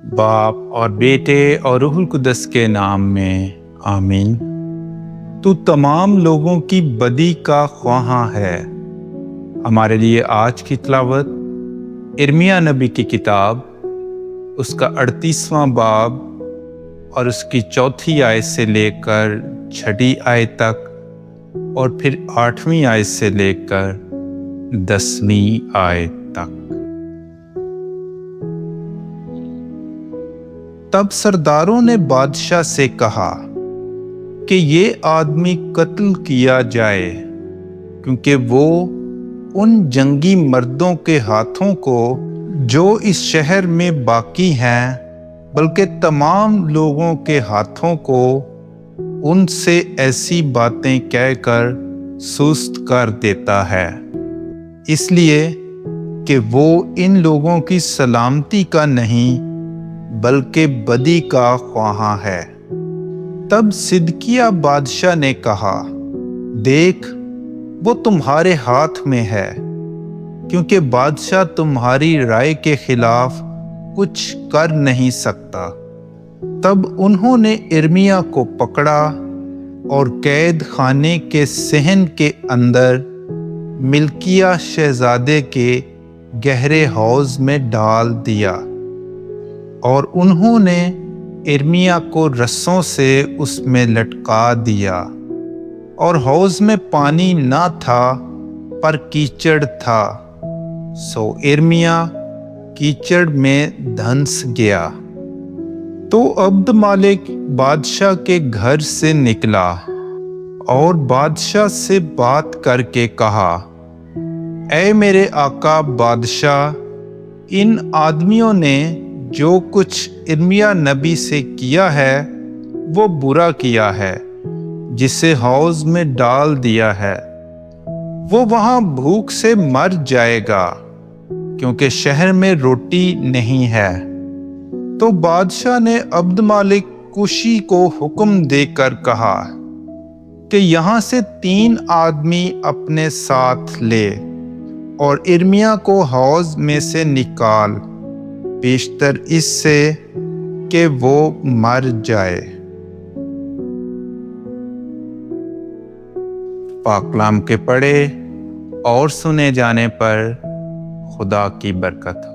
باپ اور بیٹے اور روح القدس کے نام میں آمین۔ تو تمام لوگوں کی بدی کا خواہاں ہے۔ ہمارے لیے آج کی تلاوت ارمیا نبی کی کتاب، اس کا 38واں باب اور اس کی 4 آیت سے لے کر 6 آیت تک، اور پھر 8ویں آیت سے لے کر 10ویں آیت تک۔ تب سرداروں نے بادشاہ سے کہا کہ یہ آدمی قتل کیا جائے، کیونکہ وہ ان جنگی مردوں کے ہاتھوں کو جو اس شہر میں باقی ہیں، بلکہ تمام لوگوں کے ہاتھوں کو ان سے ایسی باتیں کہہ کر سست کر دیتا ہے، اس لیے کہ وہ ان لوگوں کی سلامتی کا نہیں بلکہ بدی کا خواہاں ہے۔ تب صدقیہ بادشاہ نے کہا، دیکھ، وہ تمہارے ہاتھ میں ہے، کیونکہ بادشاہ تمہاری رائے کے خلاف کچھ کر نہیں سکتا۔ تب انہوں نے ارمیا کو پکڑا اور قید خانے کے صحن کے اندر ملکیہ شہزادے کے گہرے حوض میں ڈال دیا، اور انہوں نے ارمیا کو رسوں سے اس میں لٹکا دیا، اور حوض میں پانی نہ تھا پر کیچڑ تھا، سو ارمیا کیچڑ میں دھنس گیا۔ تو عبد مالک بادشاہ کے گھر سے نکلا اور بادشاہ سے بات کر کے کہا، اے میرے آقا بادشاہ، ان آدمیوں نے جو کچھ ارمیا نبی سے کیا ہے وہ برا کیا ہے، جسے حوض میں ڈال دیا ہے۔ وہ وہاں بھوک سے مر جائے گا، کیونکہ شہر میں روٹی نہیں ہے۔ تو بادشاہ نے عبد مالک کشی کو حکم دے کر کہا کہ یہاں سے 3 آدمی اپنے ساتھ لے اور ارمیا کو حوض میں سے نکال، بیشتر اس سے کہ وہ مر جائے۔ پاک کلام کے پڑھے اور سنے جانے پر خدا کی برکت ہو۔